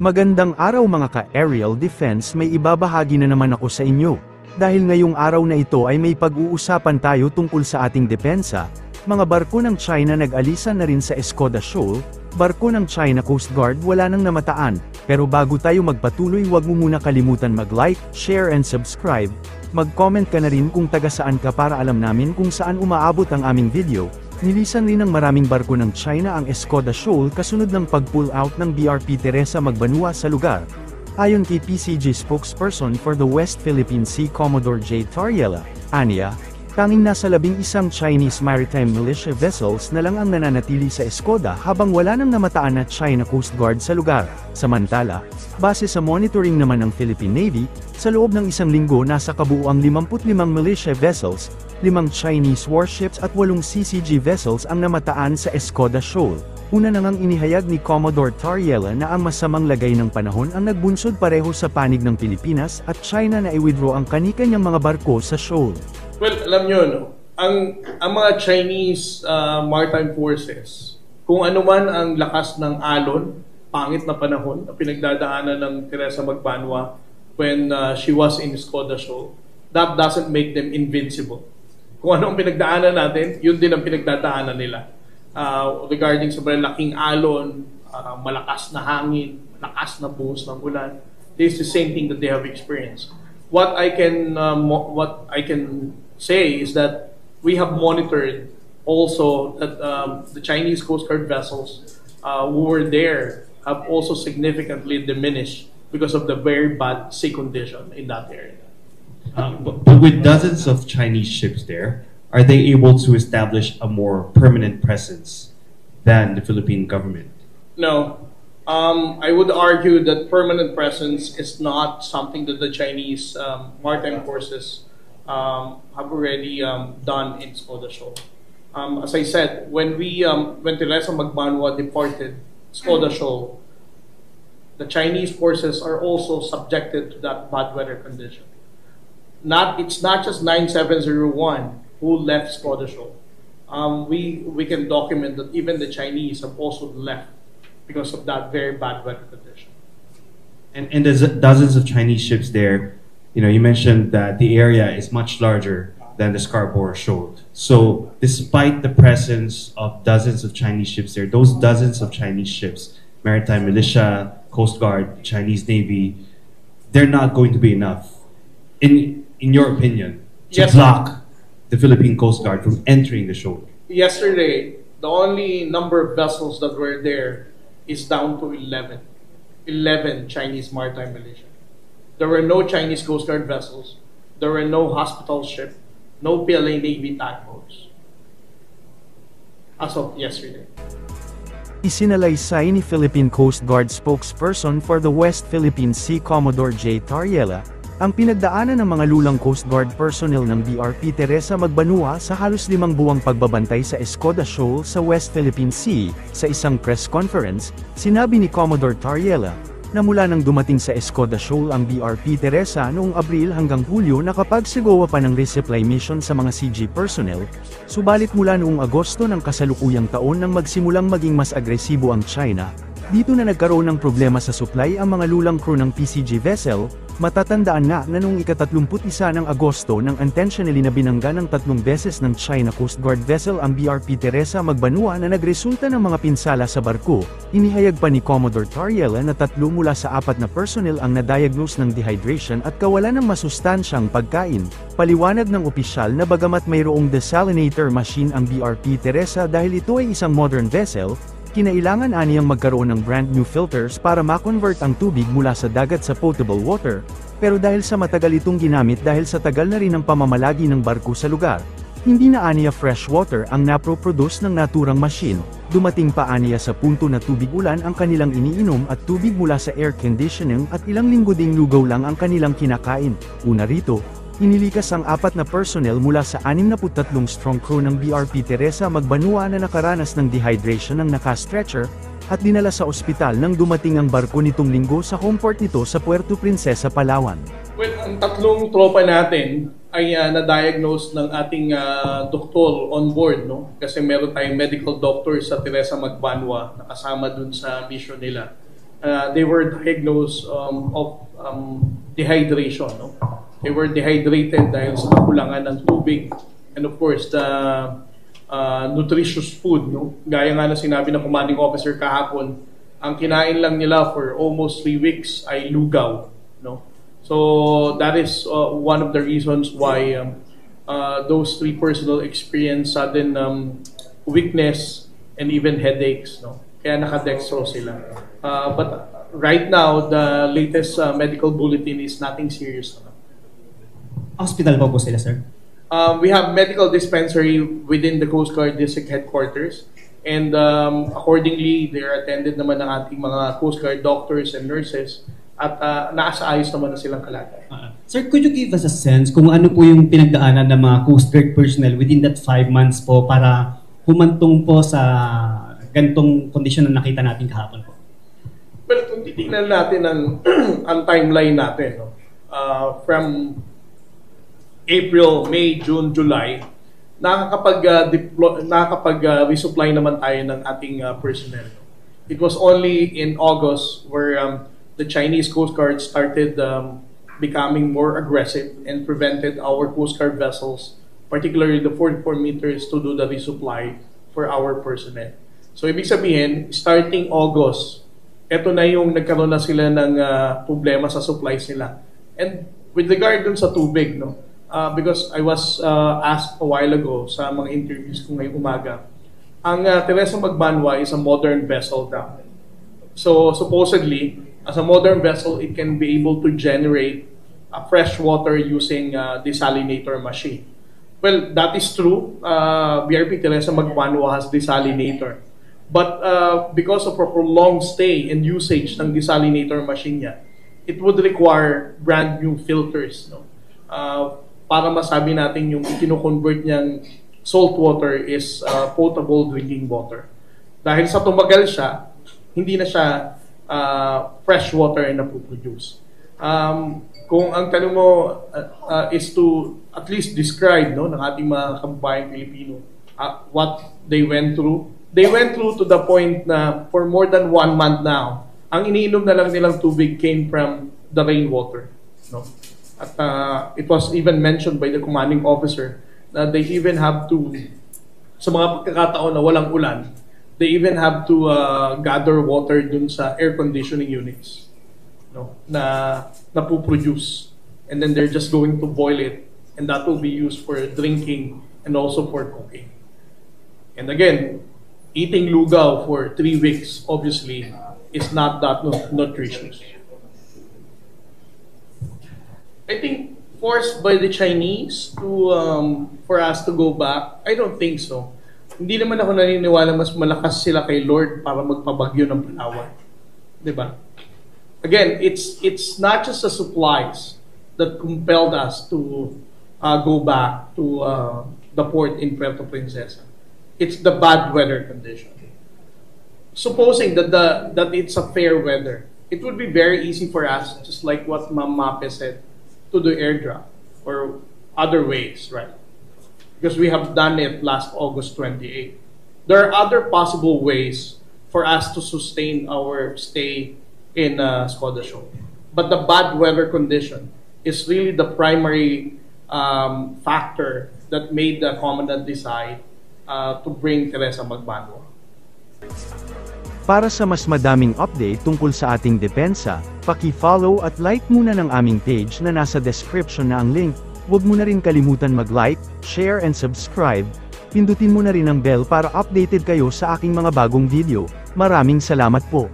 Magandang araw mga ka-aerial defense, may ibabahagi na naman ako sa inyo. Dahil ngayong araw na ito ay may pag-uusapan tayo tungkol sa ating depensa. Mga barko ng China nag-alisan na rin sa Escoda Shoal, barko ng China Coast Guard wala nang namataan. Pero bago tayo magpatuloy, huwag mo muna kalimutan mag-like, share and subscribe. Mag-comment ka na rin kung taga saan ka para alam namin kung saan umaabot ang aming video. Nilisan rin ng maraming barko ng China ang Escoda Shoal kasunod ng pag-pull out ng BRP Teresa Magbanua sa lugar. Ayon kay PCG spokesperson for the West Philippine Sea Commodore J. Tariela, aniya, tanging nasa 11 Chinese maritime militia vessels na lang ang nananatili sa Escoda habang wala nang namataan na China Coast Guard sa lugar. Samantala, base sa monitoring naman ng Philippine Navy, sa loob ng isang linggo nasa kabuuang 55 militia vessels, 5 Chinese warships at 8 CCG vessels ang namataan sa Escoda Shoal. Una na ngang inihayag ni Commodore Tariela na ang masamang lagay ng panahon ang nagbunsod pareho sa panig ng Pilipinas at China na i-withdraw ang kani-kanyang mga barko sa shoal. Well, alam nyo, no? ang mga Chinese maritime forces, kung ano man ang lakas ng alon, pangit na panahon na pinagdadaanan ng Teresa Magbanua when she was in Escoda Shoal, that doesn't make them invincible. Kung ano ang pinagdaanan natin, yun din ang pinagdadaanan nila. Regarding sa malaking alon, malakas na hangin, malakas na buhos ng ulan, this is the same thing that they have experienced. What I can say is that we have monitored also that the Chinese Coast Guard vessels who were there have also significantly diminished because of the very bad sea condition in that area. But with dozens of Chinese ships there, are they able to establish a more permanent presence than the Philippine government? No. I would argue that permanent presence is not something that the Chinese maritime forces have already done in Escoda Shoal. As I said, when Teresa Magbanua departed Escoda Shoal, the Chinese forces are also subjected to that bad weather condition. It's not just 9701 who left Escoda Shoal. We can document that even the Chinese have also left because of that very bad weather condition. And there's dozens of Chinese ships there. You know, you mentioned that the area is much larger than the Scarborough Shoal. So despite the presence of dozens of Chinese ships there, those dozens of Chinese ships, maritime militia, Coast Guard, Chinese Navy, they're not going to be enough, in your opinion, to block the Philippine Coast Guard from entering the shoal. Yesterday, the only number of vessels that were there is down to 11. 11 Chinese maritime militia. There were no Chinese Coast Guard vessels. There were no hospital ship, no PLA Navy tugboats. As of yesterday. Isinalaysay ni Philippine Coast Guard spokesperson for the West Philippine Sea Commodore J. Tariela, ang pinagdaanan ng mga lulang Coast Guard personnel ng BRP Teresa Magbanua sa halos 5 buwang pagbabantay sa Escoda Shoal sa West Philippine Sea. Sa isang press conference, sinabi ni Commodore Tariela, na mula nang dumating sa Escoda Shoal ang BRP Teresa noong Abril hanggang Hulyo nakapagsigawa pa ng resupply mission sa mga CG personnel, subalit mula noong Agosto ng kasalukuyang taon nang magsimulang maging mas agresibo ang China, dito na nagkaroon ng problema sa supply ang mga lulang crew ng PCG vessel. Matatandaan nga na noong ika-31 ng Agosto nang intentionally na binangga ng 3 beses ng China Coast Guard vessel ang BRP Teresa Magbanua na nagresulta ng mga pinsala sa barko. Inihayag pa ni Commodore Tariela na 3 mula sa 4 na personnel ang na-diagnose ng dehydration at kawalan ng masustansyang pagkain. Paliwanag ng opisyal na bagamat mayroong desalinator machine ang BRP Teresa dahil ito ay isang modern vessel, kinailangan aniyang magkaroon ng brand new filters para ma-convert ang tubig mula sa dagat sa potable water, pero dahil sa matagal itong ginamit dahil sa tagal na rin ng pamamalagi ng barko sa lugar, hindi na aniya fresh water ang naproproduce ng naturang machine. Dumating pa aniya sa punto na tubig ulan ang kanilang iniinom at tubig mula sa air conditioning at ilang linggo ding lugaw lang ang kanilang kinakain. Una rito, inilikas ang 4 na personnel mula sa 63 strong crew ng BRP Teresa Magbanua na nakaranas ng dehydration ng naka-stretcher, at dinala sa ospital nang dumating ang barko nitong linggo sa home port nito sa Puerto Princesa, Palawan. Well, ang 3 tropa natin ay na-diagnose ng ating doktor on board, no? Kasi meron tayong medical doctor sa Teresa Magbanua na kasama dun sa mission nila. they were diagnosed of dehydration. No? They were dehydrated dahil sa kakulangan ng tubig. And of course, the nutritious food. No? Gaya nga na sinabi ng commanding officer kahapon, ang kinain lang nila for almost 3 weeks ay lugaw. No? So that is one of the reasons why those 3 personnel experienced sudden weakness and even headaches. No? Kaya naka-dextrose sila. But right now, the latest medical bulletin is nothing serious. Hospital pa po sila, sir? We have medical dispensary within the Coast Guard District Headquarters. And accordingly, they are attended naman ng ating mga Coast Guard doctors and nurses. At naasaayos naman na silang kalagay. Sir, could you give us a sense kung ano po yung pinagdaanan ng mga Coast Guard personnel within that 5 months po para humantong po sa ganitong kondisyon na nakita natin kahapon po? Well, kung titignan natin ang timeline natin, no? From April, May, June, July, nakakapag-resupply naman tayo ng ating personnel. It was only in August where the Chinese Coast Guard started becoming more aggressive and prevented our Coast Guard vessels, particularly the 44 meters, to do the resupply for our personnel. So, ibig sabihin, starting August, eto na yung nagkaroon na sila ng problema sa supplies nila. And with regard dun sa tubig, no? Because I was asked a while ago sa mga interviews ko ngayong umaga, ang Teresa Magbanwa is a modern vessel now. So supposedly, as a modern vessel, it can be able to generate fresh water using desalinator machine. Well, that is true. BRP Teresa Magbanwa has desalinator. But because of a prolonged stay and usage ng desalinator machine niya, it would require brand new filters, no? Para masabi natin yung kino-convert niyang salt water is potable drinking water. Dahil sa tumagal siya, hindi na siya fresh water na po-produce. Kung ang tanong mo is to at least describe, no, ng ating mga kababayang Pilipino what they went through to the point na for more than 1 month now, ang iniinom na lang nilang tubig came from the rainwater. No? At it was even mentioned by the commanding officer na they even have to, sa mga pagkakataon na walang ulan, they even have to gather water dun sa air conditioning units, no, na po-produce. And then they're just going to boil it, and that will be used for drinking and also for cooking. And again, eating lugaw for 3 weeks obviously is not that nutritious. I think forced by the Chinese to for us to go back, I don't think so. Hindi naman ako naniniwala mas malakas sila kay Lord para magpabagyo ng Palawan. 'Di ba? Again, it's not just the supplies that compelled us to go back to the port in Puerto Princesa. It's the bad weather condition. Supposing that it's a fair weather, it would be very easy for us, just like what Ma'am Mape said, to do airdrop or other ways, right? Because we have done it last August 28. There are other possible ways for us to sustain our stay in Skoda Show. But the bad weather condition is really the primary factor that made the commandant decide to bring Teresa Magbanwa. Para sa mas madaming update tungkol sa ating depensa, paki-follow at like muna ng aming page na nasa description na ang link. Huwag mo na rin kalimutan mag-like, share and subscribe. Pindutin mo na rin ang bell para updated kayo sa aking mga bagong video. Maraming salamat po.